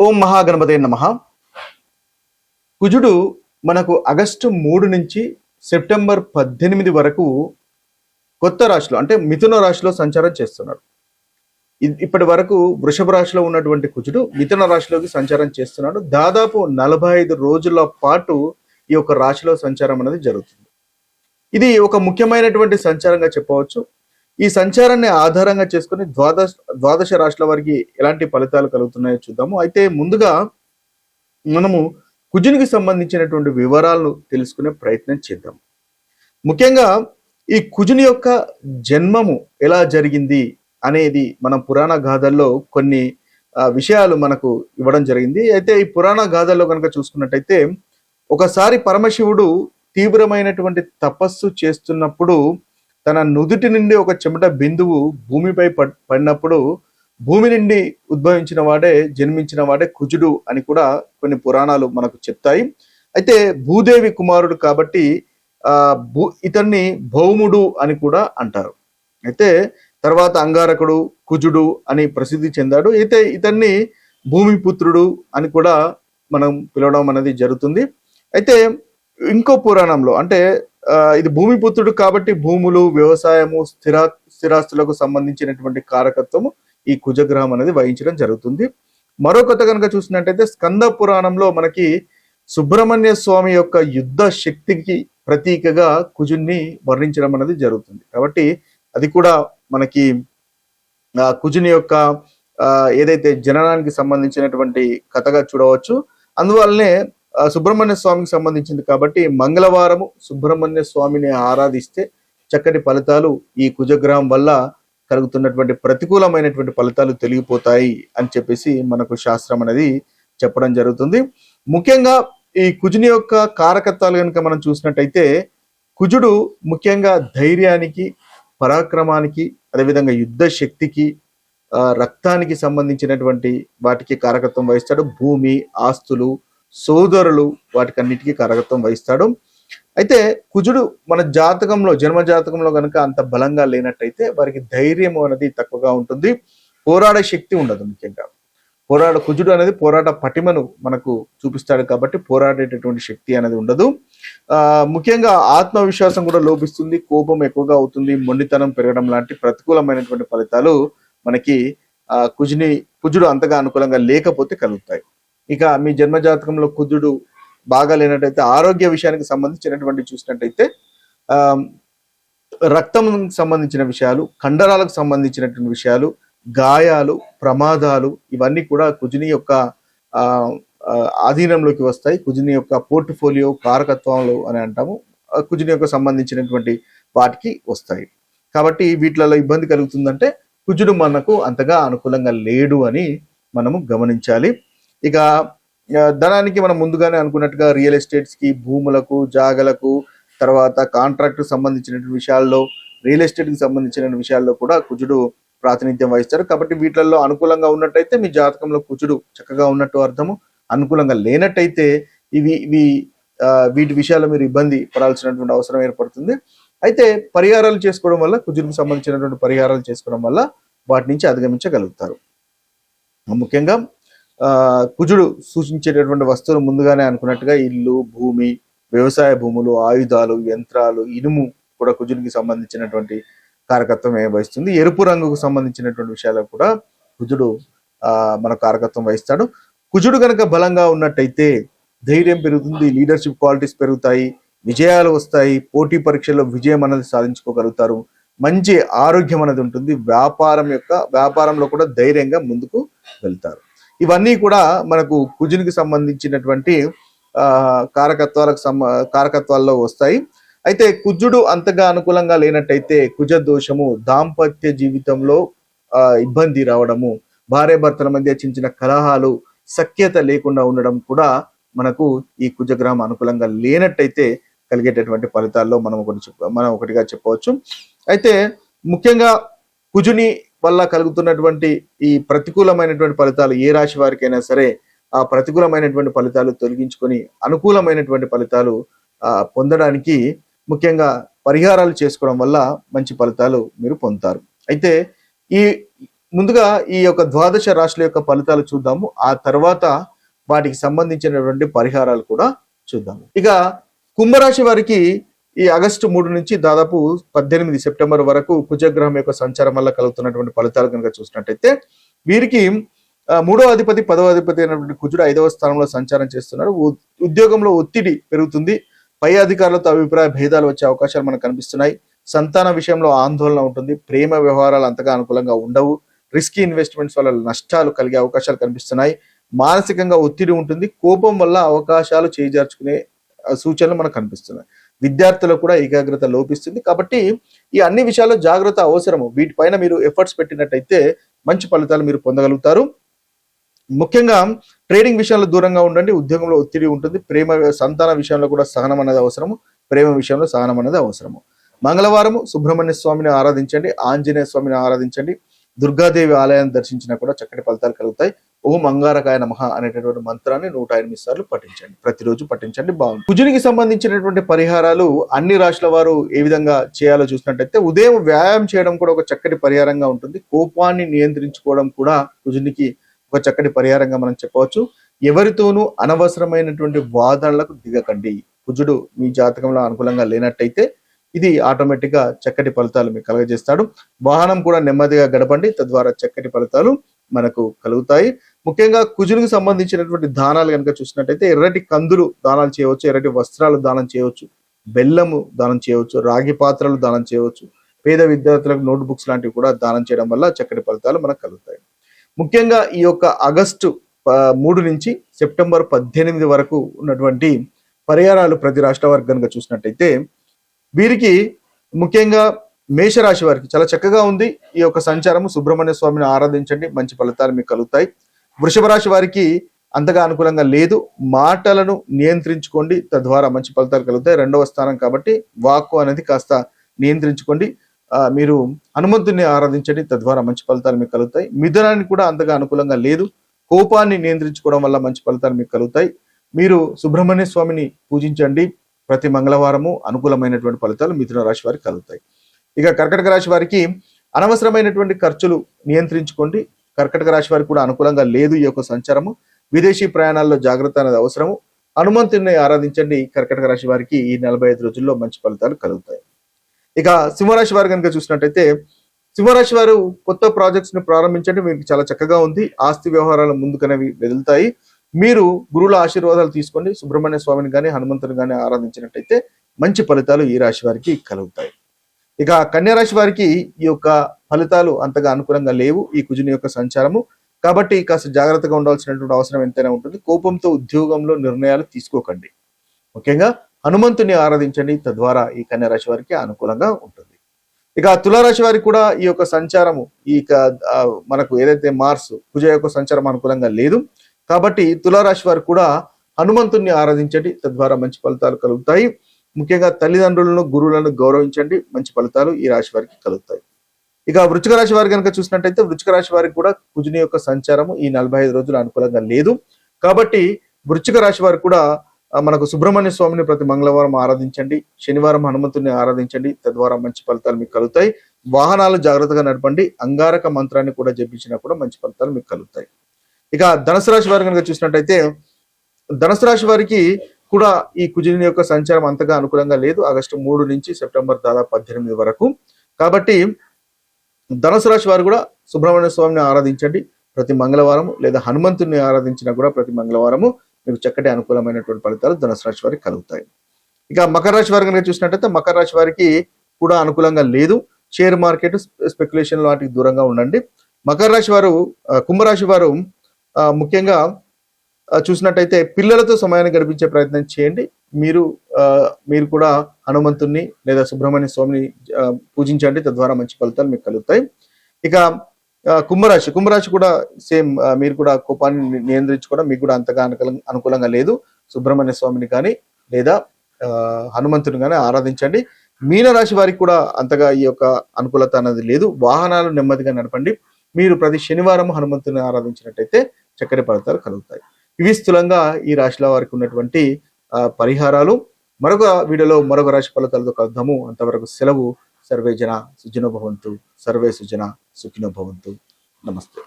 ఓం మహాగణపతే నమః. కుజుడు మనకు ఆగస్టు 3 నుంచి సెప్టెంబర్ 18 వరకు కొత్త రాశిలో అంటే మిథున రాశిలో సంచారం చేస్తున్నాడు. ఇప్పటి వరకు వృషభ రాశిలో ఉన్నటువంటి కుజుడు మిథున రాశిలోకి సంచారం చేస్తున్నాడు. దాదాపు 45 రోజుల పాటు ఈ యొక్క రాశిలో సంచారం అనేది జరుగుతుంది. ఇది ఒక ముఖ్యమైనటువంటి సంచారంగా చెప్పవచ్చు. ఈ సంచారాన్ని ఆధారంగా చేసుకుని ద్వాదశ రాశుల వారికి ఎలాంటి ఫలితాలు కలుగుతున్నాయో చూద్దాము. అయితే ముందుగా మనము కుజునికి సంబంధించినటువంటి వివరాలను తెలుసుకునే ప్రయత్నం చేద్దాం. ముఖ్యంగా ఈ కుజుని యొక్క జన్మము ఎలా జరిగింది అనేది మనం పురాణ గాథల్లో కొన్ని విషయాలు మనకు ఇవ్వడం జరిగింది. అయితే ఈ పురాణ గాథల్లో కనుక చూసుకున్నట్టయితే ఒకసారి పరమశివుడు తీవ్రమైనటువంటి తపస్సు చేస్తున్నప్పుడు తన నుదుటి నుండి ఒక చెమట బిందువు భూమిపై పడినప్పుడు భూమి నుండి ఉద్భవించిన వాడే జన్మించిన వాడే కుజుడు అని కూడా కొన్ని పురాణాలు మనకు చెప్తాయి. అయితే భూదేవి కుమారుడు కాబట్టి ఇతన్ని భౌముడు అని కూడా అంటారు. అయితే తర్వాత అంగారకుడు కుజుడు అని ప్రసిద్ధి చెందాడు. అయితే ఇతన్ని భూమిపుత్రుడు అని కూడా మనం పిలవడం అనేది జరుగుతుంది. అయితే ఇంకో పురాణంలో అంటే ఇది భూమిపుత్రుడు కాబట్టి భూములు, వ్యవసాయము, స్థిరాస్తులకు సంబంధించినటువంటి కారకత్వము ఈ కుజగ్రహం అనేది వహించడం జరుగుతుంది. మరో కథ కనుక చూసినట్టయితే స్కంద పురాణంలో మనకి సుబ్రహ్మణ్య స్వామి యొక్క యుద్ధ శక్తికి ప్రతీకగా కుజుని వర్ణించడం అనేది జరుగుతుంది. కాబట్టి అది కూడా మనకి కుజుని యొక్క ఏదైతే జననానికి సంబంధించినటువంటి కథగా చూడవచ్చు. అందువల్లనే సుబ్రహ్మణ్య స్వామికి సంబంధించింది కాబట్టి మంగళవారము సుబ్రహ్మణ్య స్వామిని ఆరాధిస్తే చక్కటి ఫలితాలు ఈ కుజగ్రహం వల్ల కలుగుతున్నటువంటి ప్రతికూలమైనటువంటి ఫలితాలు తొలగిపోతాయి అని చెప్పేసి మనకు శాస్త్రం అనేది చెప్పడం జరుగుతుంది. ముఖ్యంగా ఈ కుజుని యొక్క కారకత్వాలు కనుక మనం చూసినట్టయితే కుజుడు ముఖ్యంగా ధైర్యానికి, పరాక్రమానికి, అదేవిధంగా యుద్ధ శక్తికి, రక్తానికి సంబంధించినటువంటి వాటికి కారకత్వం వహిస్తాడు. భూమి, ఆస్తులు, సోదరులు వాటికన్నిటికీ కారకత్వం వహిస్తాడు. అయితే కుజుడు మన జాతకంలో జన్మ జాతకంలో కనుక అంత బలంగా లేనట్టయితే వారికి ధైర్యం అనేది తక్కువగా ఉంటుంది, పోరాడే శక్తి ఉండదు. ముఖ్యంగా కుజుడు అనేది పోరాట పటిమను మనకు చూపిస్తాడు కాబట్టి పోరాడేటటువంటి శక్తి అనేది ఉండదు. ముఖ్యంగా ఆత్మవిశ్వాసం కూడా లోపిస్తుంది, కోపం ఎక్కువగా అవుతుంది, మొండితనం పెరగడం లాంటి ప్రతికూలమైనటువంటి ఫలితాలు మనకి కుజుడు అంతగా అనుకూలంగా లేకపోతే కలుగుతాయి. ఇక మీ జన్మ జాతకంలో కుజుడు బాగా లేనట్టయితే ఆరోగ్య విషయానికి సంబంధించినటువంటి చూసినట్టయితే రక్తం సంబంధించిన విషయాలు, కండరాలకు సంబంధించినటువంటి విషయాలు, గాయాలు, ప్రమాదాలు ఇవన్నీ కూడా కుజుని యొక్క ఆధీనంలోకి వస్తాయి. కుజుని యొక్క పోర్ట్ఫోలియో కారకత్వాలు అని అంటాము. కుజుని యొక్క సంబంధించినటువంటి వాటికి వస్తాయి. కాబట్టి వీటిలలో ఇబ్బంది కలుగుతుందంటే కుజుడు మనకు అంతగా అనుకూలంగా లేడు అని మనము గమనించాలి. ఇక ధనానికి మనం ముందుగానే అనుకున్నట్టుగా రియల్ ఎస్టేట్స్ కి, భూములకు, జాగలకు, తర్వాత కాంట్రాక్ట్ సంబంధించినటువంటి విషయాల్లో, రియల్ ఎస్టేట్ కి సంబంధించిన విషయాల్లో కూడా కుజుడు ప్రాతినిధ్యం వహిస్తారు. కాబట్టి వీటిల్లో అనుకూలంగా ఉన్నట్టయితే మీ జాతకంలో కుజుడు చక్కగా ఉన్నట్టు అర్థము. అనుకూలంగా లేనట్టయితే వీటి విషయాల్లో మీరు ఇబ్బంది పడాల్సినటువంటి అవసరం ఏర్పడుతుంది. అయితే పరిహారాలు చేసుకోవడం వల్ల, కుజుడికి సంబంధించినటువంటి పరిహారాలు చేసుకోవడం వల్ల వాటి నుంచి అధిగమించగలుగుతారు. ముఖ్యంగా కుజుడు సూచించేటటువంటి వస్తువులు ముందుగానే అనుకున్నట్టుగా ఇల్లు, భూమి, వ్యవసాయ భూములు, ఆయుధాలు, యంత్రాలు, ఇనుము కూడా కుజుడికి సంబంధించినటువంటి కారకత్వం వహిస్తుంది. ఎరుపు రంగుకు సంబంధించినటువంటి విషయాలకు కూడా కుజుడు మన కారకత్వం వహిస్తాడు. కుజుడు కనుక బలంగా ఉన్నట్టయితే ధైర్యం పెరుగుతుంది, లీడర్షిప్ క్వాలిటీస్ పెరుగుతాయి, విజయాలు వస్తాయి, పోటీ పరీక్షల్లో విజయం అనేది సాధించుకోగలుగుతారు, మంచి ఆరోగ్యం అనేది ఉంటుంది, వ్యాపారంలో కూడా ధైర్యంగా ముందుకు వెళ్తారు. ఇవన్నీ కూడా మనకు కుజునికి సంబంధించినటువంటి కారకత్వాల్లో వస్తాయి. అయితే కుజుడు అంతగా అనుకూలంగా లేనట్టయితే కుజ దోషము, దాంపత్య జీవితంలో ఇబ్బంది రావడము, భార్యాభర్తల మధ్య చిన్న కలహాలు, సఖ్యత లేకుండా ఉండడం కూడా మనకు ఈ కుజగ్రహం అనుకూలంగా లేనట్టయితే కలిగేటటువంటి ఫలితాల్లో మనం ఒకటిగా చెప్పవచ్చు. అయితే ముఖ్యంగా కుజుని వల్ల కలుగుతున్నటువంటి ఈ ప్రతికూలమైనటువంటి ఫలితాలు ఏ రాశి వారికైనా సరే ఆ ప్రతికూలమైనటువంటి ఫలితాలు తొలగించుకొని అనుకూలమైనటువంటి ఫలితాలు పొందడానికి ముఖ్యంగా పరిహారాలు చేసుకోవడం వల్ల మంచి ఫలితాలు మీరు పొందుతారు. అయితే ముందుగా ఈ యొక్క ద్వాదశ రాశుల యొక్క ఫలితాలు చూద్దాము. ఆ తర్వాత వాటికి సంబంధించినటువంటి పరిహారాలు కూడా చూద్దాము. ఇక కుంభరాశి వారికి ఈ ఆగస్టు 3 నుంచి దాదాపు 18 సెప్టెంబర్ వరకు కుజగ్రహం యొక్క సంచారం వల్ల కలుగుతున్నటువంటి ఫలితాలు కనుక చూసినట్టయితే వీరికి 3వ అధిపతి 10వ అధిపతి అయినటువంటి కుజుడు 5వ స్థానంలో సంచారం చేస్తున్నారు. ఉద్యోగంలో ఒత్తిడి పెరుగుతుంది. పై అధికారులతో అభిప్రాయ భేదాలు వచ్చే అవకాశాలు మనకు కనిపిస్తున్నాయి. సంతాన విషయంలో ఆందోళన ఉంటుంది. ప్రేమ వ్యవహారాలు అంతగా అనుకూలంగా ఉండవు. రిస్కీ ఇన్వెస్ట్మెంట్స్ వల్ల నష్టాలు కలిగే అవకాశాలు కనిపిస్తున్నాయి. మానసికంగా ఒత్తిడి ఉంటుంది. కోపం వల్ల అవకాశాలు చేజార్చుకునే సూచనలు మనకు కనిపిస్తున్నాయి. విద్యార్థులకు కూడా ఏకాగ్రత లోపిస్తుంది. కాబట్టి ఈ అన్ని విషయాల్లో జాగ్రత్త అవసరము. వీటిపైన మీరు ఎఫర్ట్స్ పెట్టినట్టయితే మంచి ఫలితాలు మీరు పొందగలుగుతారు. ముఖ్యంగా ట్రేడింగ్ విషయంలో దూరంగా ఉండండి. ఉద్యోగంలో ఒత్తిడి ఉంటుంది. సంతాన విషయంలో కూడా సహనం అనేది అవసరము. ప్రేమ విషయంలో సహనం అనేది అవసరము. మంగళవారము సుబ్రహ్మణ్య స్వామిని ఆరాధించండి. ఆంజనేయ స్వామిని ఆరాధించండి. దుర్గాదేవి ఆలయాన్ని దర్శించినా కూడా చక్కటి ఫలితాలు కలుగుతాయి. ఓం అంగారకాయ నమః అనేటటువంటి మంత్రాన్ని 108 సార్లు పఠించండి. ప్రతిరోజు పఠించండి. బాగుంది. కుజునికి సంబంధించినటువంటి పరిహారాలు అన్ని రాశుల వారు ఏ విధంగా చేయాలో చూసినట్టయితే ఉదయం వ్యాయామం చేయడం కూడా ఒక చక్కటి పరిహారంగా ఉంటుంది. కోపాన్ని నియంత్రించుకోవడం కూడా కుజునికి ఒక చక్కటి పరిహారంగా మనం చెప్పవచ్చు. ఎవరితోనూ అనవసరమైనటువంటి వాదనలకు దిగకండి. కుజుడు మీ జాతకంలో అనుకూలంగా లేనట్టయితే ఇది ఆటోమేటిక్ గా చక్కటి ఫలితాలు మీకు కలగజేస్తాడు. వాహనం కూడా నెమ్మదిగా గడపండి. తద్వారా చక్కటి ఫలితాలు మనకు కలుగుతాయి. ముఖ్యంగా కుజునికి సంబంధించినటువంటి దానాలు కనుక చూసినట్టయితే ఎర్రటి కందులు దానాలు చేయవచ్చు. ఎర్రటి వస్త్రాలు దానం చేయవచ్చు. బెల్లము దానం చేయవచ్చు. రాగి పాత్రలు దానం చేయవచ్చు. పేద విద్యార్థులకు నోట్ బుక్స్ లాంటివి కూడా దానం చేయడం వల్ల చక్కటి ఫలితాలు మనకు కలుగుతాయి. ముఖ్యంగా ఈ యొక్క ఆగస్టు 3 నుంచి సెప్టెంబర్ 18 వరకు ఉన్నటువంటి పరిహారాలు ప్రతి రాష్ట్ర వారికి కనుక చూసినట్టయితే వీరికి ముఖ్యంగా మేషరాశి వారికి చాలా చక్కగా ఉంది. ఈ యొక్క సంచారము సుబ్రహ్మణ్య స్వామిని ఆరాధించండి. మంచి ఫలితాలు మీకు కలుగుతాయి. వృషభ రాశి వారికి అంతగా అనుకూలంగా లేదు. మాటలను నియంత్రించుకోండి. తద్వారా మంచి ఫలితాలు కలుగుతాయి. 2వ స్థానం కాబట్టి వాక్కు అనేది కాస్త నియంత్రించుకోండి. మీరు హనుమంతుని ఆరాధించండి. తద్వారా మంచి ఫలితాలు మీకు కలుగుతాయి. మిథునానికి కూడా అంతగా అనుకూలంగా లేదు. కోపాన్ని నియంత్రించుకోవడం వల్ల మంచి ఫలితాలు మీకు కలుగుతాయి. మీరు సుబ్రహ్మణ్య స్వామిని పూజించండి. ప్రతి మంగళవారము అనుకూలమైనటువంటి ఫలితాలు మిథున రాశి వారికి కలుగుతాయి. ఇక కర్కటక రాశి వారికి అనవసరమైనటువంటి ఖర్చులు నియంత్రించుకోండి. కర్కటక రాశి వారికి కూడా అనుకూలంగా లేదు ఈ యొక్క సంచారము. విదేశీ ప్రయాణాల్లో జాగ్రత్త అనేది అవసరము. హనుమంతుని ఆరాధించండి. కర్కటక రాశి వారికి ఈ 45 రోజుల్లో మంచి ఫలితాలు కలుగుతాయి. ఇక సింహరాశి వారు కనుక చూసినట్టయితే సింహరాశి వారు కొత్త ప్రాజెక్ట్స్ ని ప్రారంభించండి. మీకు చాలా చక్కగా ఉంది. ఆస్తి వ్యవహారాలు ముందుకనేవి వెదులుతాయి. మీరు గురువుల ఆశీర్వాదాలు తీసుకోండి. సుబ్రహ్మణ్య స్వామిని కానీ హనుమంతుని కానీ ఆరాధించినట్టయితే మంచి ఫలితాలు ఈ రాశి వారికి కలుగుతాయి. ఇక కన్యా రాశి వారికి ఈ యొక్క ఫలితాలు అంతగా అనుకూలంగా లేవు ఈ కుజుని యొక్క సంచారము. కాబట్టి కాస్త జాగ్రత్తగా ఉండాల్సినటువంటి అవసరం ఎంతైనా ఉంటుంది. కోపంతో ఉద్యోగంలో నిర్ణయాలు తీసుకోకండి. ముఖ్యంగా హనుమంతుని ఆరాధించండి. తద్వారా ఈ కన్యా రాశి వారికి అనుకూలంగా ఉంటుంది. ఇక తులారాశి వారికి కూడా ఈ యొక్క సంచారము మనకు ఏదైతే మార్స్ కుజ యొక్క సంచారం అనుకూలంగా లేదు. కాబట్టి తులారాశి వారు కూడా హనుమంతుని ఆరాధించండి. తద్వారా మంచి ఫలితాలు కలుగుతాయి. ముఖ్యంగా తల్లిదండ్రులను గురువులను గౌరవించండి. మంచి ఫలితాలు ఈ రాశి వారికి కలుగుతాయి. ఇక వృశ్చిక రాశి వారి కనుక చూసినట్టయితే వృశ్చిక రాశి వారికి కూడా కుజుని యొక్క సంచారము ఈ 45 రోజులు అనుకూలంగా లేదు. కాబట్టి వృశ్చిక రాశి వారు కూడా మనకు సుబ్రహ్మణ్య స్వామిని ప్రతి మంగళవారం ఆరాధించండి. శనివారం హనుమంతుని ఆరాధించండి. తద్వారా మంచి ఫలితాలు మీకు కలుగుతాయి. వాహనాలు జాగ్రత్తగా నడపండి. అంగారక మంత్రాన్ని కూడా జపించినా కూడా మంచి ఫలితాలు మీకు కలుగుతాయి. ఇక ధనుసు రాశి వారు కనుక చూసినట్టయితే ధనుసు రాశి వారికి కూడా ఈ కుజుని యొక్క సంచారం అంతగా అనుకూలంగా లేదు. ఆగస్టు 3 నుంచి సెప్టెంబర్ దాదాపు 18 వరకు. కాబట్టి ధనుసు రాశి వారు కూడా సుబ్రహ్మణ్య స్వామిని ఆరాధించండి ప్రతి మంగళవారం, లేదా హనుమంతుని ఆరాధించినా కూడా ప్రతి మంగళవారము మీకు చక్కటి అనుకూలమైనటువంటి ఫలితాలు ధనుసు రాశి వారికి కలుగుతాయి. ఇక మకర రాశి వారు కనుక చూసినట్టయితే మకర రాశి వారికి కూడా అనుకూలంగా లేదు. షేర్ మార్కెట్ స్పెక్యులేషన్ వాటికి దూరంగా ఉండండి. మకర రాశి వారు కుంభరాశి వారు ముఖ్యంగా చూసినట్టయితే పిల్లలతో సమయాన్ని గడిపించే ప్రయత్నం చేయండి. మీరు కూడా హనుమంతుని లేదా సుబ్రహ్మణ్య స్వామిని పూజించండి. తద్వారా మంచి ఫలితాలు మీకు కలుగుతాయి. ఇక కుంభరాశి కూడా సేమ్. మీరు కూడా కోపాన్ని నియంత్రించుకోవడం మీకు కూడా అంతగా అనుకూలంగా లేదు. సుబ్రహ్మణ్య స్వామిని కానీ లేదా హనుమంతుని కానీ ఆరాధించండి. మీనరాశి వారికి కూడా అంతగా ఈ యొక్క అనుకూలత అనేది లేదు. వాహనాలు నెమ్మదిగా నడపండి. మీరు ప్రతి శనివారం హనుమంతుని ఆరాధించినట్టయితే చక్కటి ఫలితాలు కలుగుతాయి. ఇవి స్థూలంగా ఈ రాశిల వారికి ఉన్నటువంటి పరిహారాలు. మరొక వీడియోలో మరొక రాశి ఫలితాలతో కలుద్దాము. అంతవరకు సెలవు. సర్వే జన సుఖినో భవంతు. సర్వే సుజన సుఖినో భవంతు. నమస్తే.